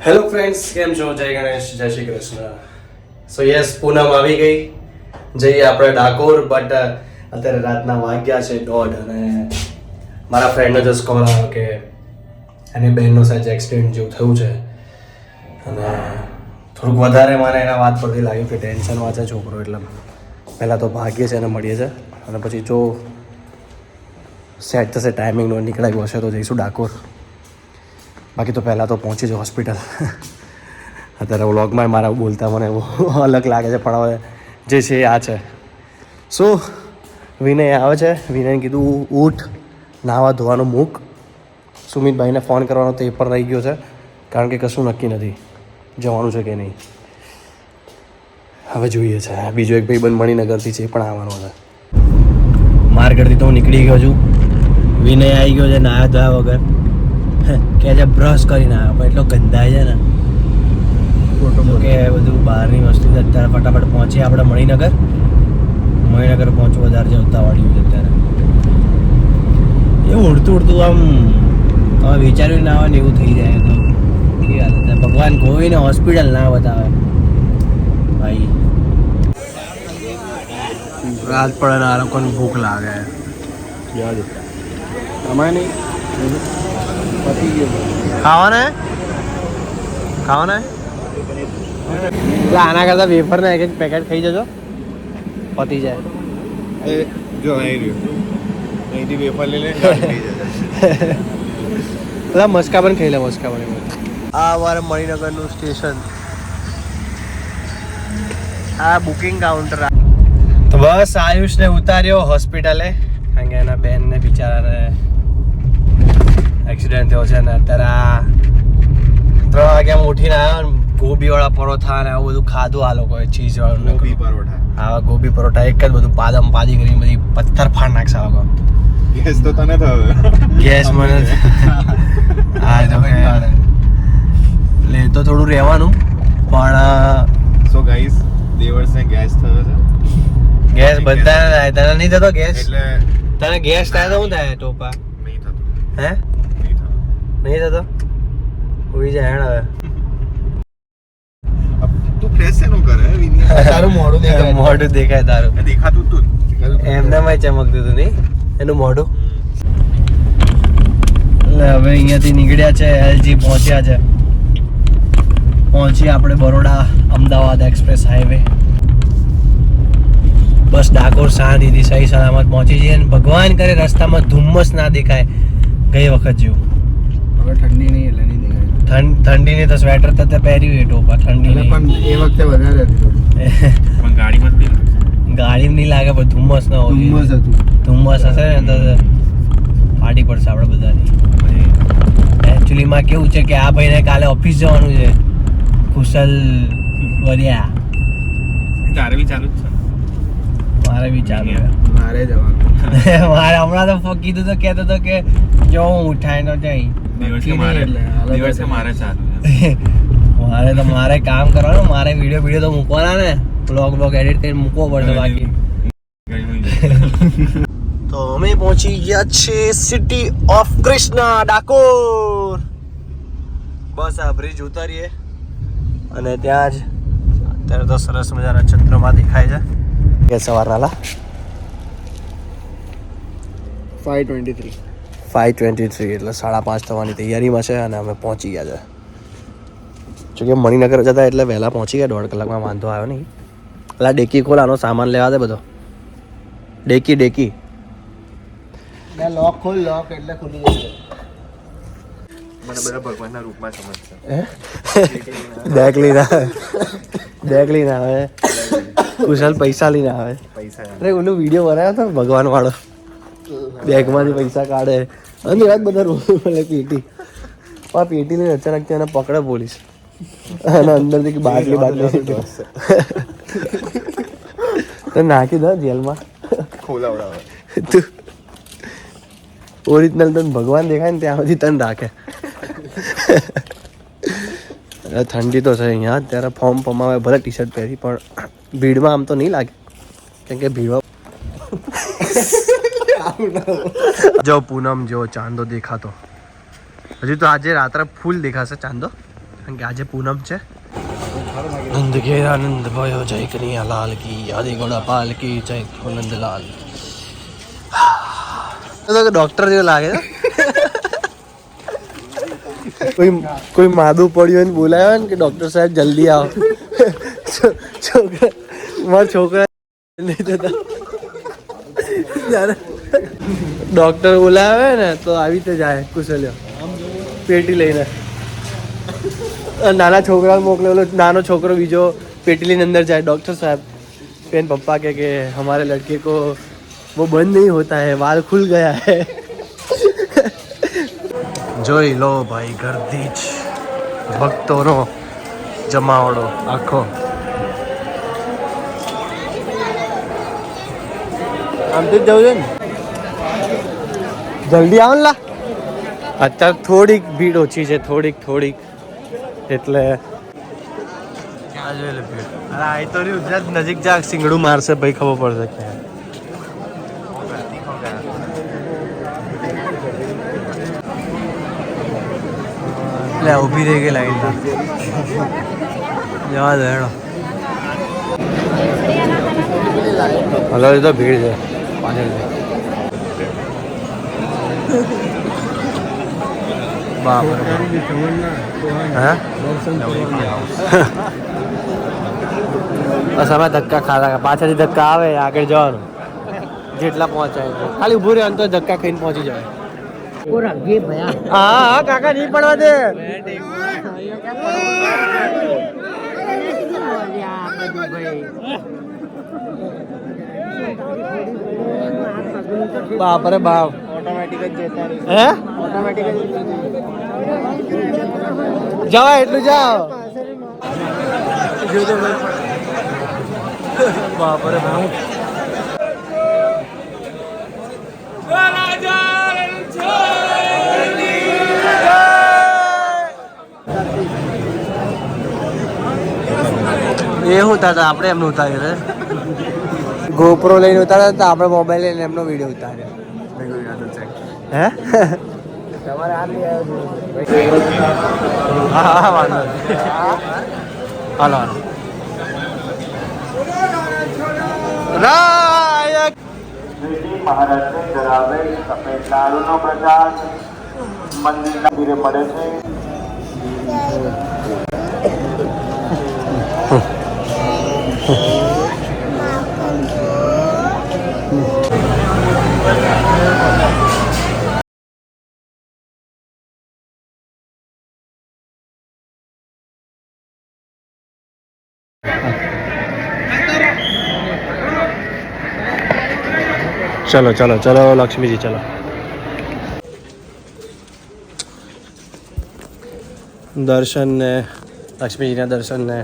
Hello friends, કેમ છો? જય ગણેશ, જય શ્રી કૃષ્ણ. સો યસ, પૂનમ આવી ગઈ. જઈએ આપણે ડાકોર. બટ અત્યારે રાતના વાગ્યા છે 1:30 અને મારા ફ્રેન્ડનો જસ્ટ કોલ આવ્યો કે એની બહેનનું સહેજ એક્સિડન્ટ જેવું થયું છે અને થોડુંક વધારે મને એના વાત પરથી લાગ્યું કે ટેન્શનમાં છે છોકરો. એટલે પહેલાં તો ભાગીએ છે અને મળીએ છે અને પછી જો સેટ થશે ટાઈમિંગનો નીકળાયું હશે તો જઈશું ડાકોર. બાકી તો પહેલાં તો પહોંચી જ હોસ્પિટલ. અત્યારે વ્લોગમાં મારા બોલતા મને અલગ લાગે છે, પણ હવે જે છે એ આ છે. શું વિનય આવે છે, વિનયને કીધું ઊઠ, નાહવા ધોવાનું મૂક. સુમિતભાઈને ફોન કરવાનો તો એ પણ રહી ગયો છે, કારણ કે કશું નક્કી નથી જવાનું છે કે નહીં. હવે જોઈએ છે. બીજો એક ભાઈ બંધ મણિનગરથી છે, એ પણ આવવાનો છે. માર્કેટથી તો હું નીકળી ગયો છું. વિનય આવી ગયો છે નાહ્યા ધોયા વગર. કે જે બ્રશ કરીને આવ્યો પણ એટલો ગંધાય છે ને કે બધું બહારની વસ્તુ છે. અત્યારે ફટાફટ પહોંચીએ આપણે મણિનગર પહોંચવું વધારે જવતા વાળ્યું છે અત્યારે. એવું ઉડતું ઉડતું આમ તમે વિચાર્યું ના આવે ને એવું થઈ જાય. તો કેવી હાલત છે. ભગવાન કોઈને હોસ્પિટલ ના બતાવે ભાઈ. રાત પડે ને આ લોકોને ભૂખ લાગે. અમારે નહીં ખાવાના એટલે આના કરતા વેફર ના એક પેકેટ ખાઈ જજો, પતી જાય. જો અહીંથી વેફર લઈ લે બધા મસ્કા પણ ખાઈ લે. મસ્કા પણ આ અમારે મણિનગરનું સ્ટેશન. આ બુકિંગ કાઉન્ટર. તો બસ આયુષને ઉતાર્યો હોસ્પિટલે, કારણ કે એના બેનને બિચારાને એક્સિડન્ટ થયો છે ને અત્યારે આ 3 વાગ્યામાં ઉઠીને આવ્યો ને ગોબીવાળા પરોઠા ને આવું બધું ખાધું આ લોકોએ. ચીઝવાળું ગોબી પરોઠા. હા, ગોબી પરોઠા એક જ બધું પાદમ પાદી કરીને બધી પથ્થર ફાડ નાખશે આ લોકો. ગેસ તો તને થયો. ગેસ મને હા તો લે તો થોડું રહેવાનું. પણ સો ગાઈસ, દેવર્ષને ગેસ થયો છે. ગેસ બધાને થાય. તને નહીં થતો ગેસ? એટલે તને ગેસ થાય તો શું થાય ટોપા? નહીં થતું. હે નહીં થતું. નહીં થતો? ઉઈ જાય હેણ હવે. તું ફ્રેશ શેનું કરે વિનિયા? તારું મોઢું દેખાય. મોઢું દેખાય તારું. દેખાતું તું એમનામાં ચમકતું હતું નહીં એનું મોઢું. એટલે હવે અહીંયાથી નીકળ્યા છે, એલજી પહોંચ્યા છે. પહોંચી આપણે બરોડા અમદાવાદ એક્સપ્રેસ હાઈવે. બસ ડાકોર શાંતિથી સહી સલામત પહોંચી જઈએ. ભગવાન કરે રસ્તામાં ધુમ્મસ ના દેખાય ગઈ વખત જેવું. હવે ઠંડી નહીં એટલે નહીં દેખાય. ઠંડીની તો સ્વેટર તો પહેર્યું એ ટોપા. ઠંડી પણ એ વખતે વધારે હતી. પણ ગાડીમાં ગાડી નહીં લાગે, પણ ધુમ્મસ ના હોય. ધુમ્મસ હતું. ધુમ્મસ હશે ને તો ફાટી પડશે આપણે બધાની. એકચ્યુઅલીમાં કેવું છે કે આ ભાઈને કાલે ઓફિસ જવાનું છે, કુશલ વરિયા. તારે બી ચાલુ જ છે? મારે બી ચાલુ છે. મારે જવાનું. મારે હમણાં તો કીધું તો કહેતો હતો કે જો હું ઉઠાય તો જઈ. દિવસે મારે ચાલુ છે. મારે કામ કરવાનું. મારે વિડીયો તો મૂકવાના ને. બ્લોગ એડિટ કરીને મૂકવો પડશે બાકી. તો અમે પહોંચી ગયા છે સિટી ઓફ કૃષ્ણ, ડાકોર. બસ આ બ્રિજ ઉતારીએ અને ત્યાં જ અત્યારે તો સરસ મજાના ચંદ્રમા દેખાય છે. સવારના 5:23 એટલે 5:30 થવાની તૈયારીમાં છે અને અમે પહોંચી ગયા છે. જોકે મણિનગર જતા એટલે વહેલા પહોંચી ગયા. 1.5 કલાકમાં વાંધો આવ્યો નહીં. પેલા ડેકી ખોલ, આનો સામાન લેવા દે બધો. ડેકી લોક ખોલ. લોક એટલે ખુલી જશે. મને બધા ભગવાનના રૂપમાં સમજશે. દેખ લઈને આવે. કુશલ પૈસા લઈને આવે. અરે ઓલું વિડીયો બનાવ્યો હતો ભગવાન વાળો. બેગમાંથી પૈસા કાઢે અને વાત બધા પેટી લઈને અચાનક તેને પકડે પોલીસ અને અંદરથી બાટલી તો નાખી દો જેલમાં. ખોલાવડાવે તું ઓરિજિનલ તને ભગવાન દેખાય ને ત્યાં સુધી તને રાખે. ઠંડી તો છે અહીંયા. અત્યારે ફોર્મ પમાવે ભલે ટી શર્ટ પહેરી, પણ ભીડમાં આમ તો નહીં લાગે, કેમ કે ભીડમાં જો પૂનમ જેવો ચાંદો દેખાતો. હજી તો આજે રાત્રે ફૂલ દેખાશે ચાંદો. કારણ કે આજે પૂનમ છે. નંદ ઘેર આનંદ ભયો જય કનૈયા લાલ કી આદિ ગોડા પાલ કી જય નંદલાલ. ડોક્ટર જેવું લાગે કોઈ માદું પડ્યું ને બોલાયો ને કે ડોક્ટર સાહેબ જલ્દી આવો. છોકરા મારા છોકરા નહીં થતા ડોક્ટર બોલાવે ને તો આવી રીતે જાય કુશલ્યો પેટી લઈને. નાના છોકરા મોકલેલો નાનો છોકરો બીજો પેટી લઈને અંદર જાય. ડॉक्टर साहब पेन पप्पा के हमारे लड़के को वो बंद नहीं होता है वाल खुल गया है. જોઈ લો ભાઈ ગર્દી જ ભક્તોનો જમાવડો આખો. આમ તો જવું છે ને જલ્દી આવો ને લા. અત્યારે થોડીક ભીડ ઓછી છે થોડીક એટલે ક્યાં જોઈ લે ભીડ. અરે આ તો ગુજરાત નજીક જા સિંગડું મારશે ભાઈ ખબર પડશે ક્યાં. એટલે ઊભી રહી ગઈ લાઈન જવા દે હેડો. હલો એ તો ભીડ છે પાછળ. બાપરે હા બસ અમે ધક્કા ખાતા પાછળથી ધક્કા આવે આગળ જવાનું જેટલા પહોંચાય ખાલી ઊભું રહેવાનું તો ધક્કા ખાઈને પહોંચી જાય. હા કાકા નહીં પડવા દે. બાપરે બાપ ઓટોમેટિક જ જતા રહે. હે ઓટોમેટિક જ જવા એટલું જાઓ. બાપરે બાપ એ શું હતા આપણે એમનું ઉતાર્યું ગોપ્રો લઈને ઉતાર્યા હતા આપણે મોબાઈલ લઈને એમનો વિડીયો ઉતાર્યો. હે તમારે હા વાંધો હાલો રાયક મહારાજને ધરાવે સફેદ દારૂનો પ્રસાદ મંદિરના મંદિરે મળે છે. ચલો ચલો ચલો લક્ષ્મીજી ચલો. દર્શન ને લક્ષ્મીજીના દર્શન ને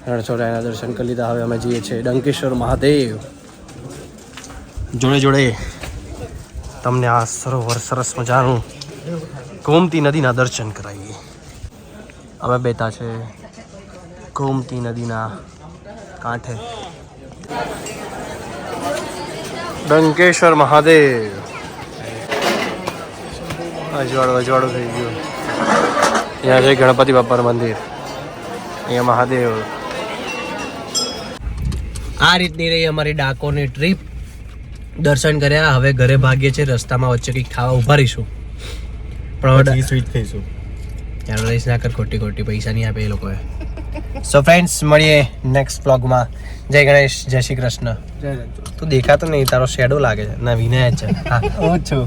રણછોડરાયના દર્શન કરી લીધા. હવે અમે જઈએ છીએ ડંકેશ્વર મહાદેવ. જોડે જોડે તમને આ સરોવર સરસ મજાનું ગોમતી નદીના દર્શન કરાવીએ. અમે બેઠા છે ગોમતી નદીના કાંઠે. ડંકેશ્વર મહાદેવ અજવાળું થઈ ગયું. અહીંયા છે ગણપતિ બાપાનું મંદિર. અહીંયા મહાદેવ. આ રીતની રહી અમારી ડાકોરની ટ્રીપ. દર્શન કર્યા હવે ઘરે ભાગીએ છીએ. રસ્તામાં વચ્ચે કંઈક ખાવા ઉભા રહીશું પણ સ્વીટ ખાઈશું. યાર રહીશ ના કર ખોટી પૈસા નહીં આપે એ લોકોએ. સો ફ્રેન્ડ્સ મળીએ નેક્સ્ટ વ્લોગમાં. જય ગણેશ જય શ્રી કૃષ્ણ. તું દેખાતો નહીં તારો શેડો લાગે છે. ના વિનય જ છે. હા હું જ છું.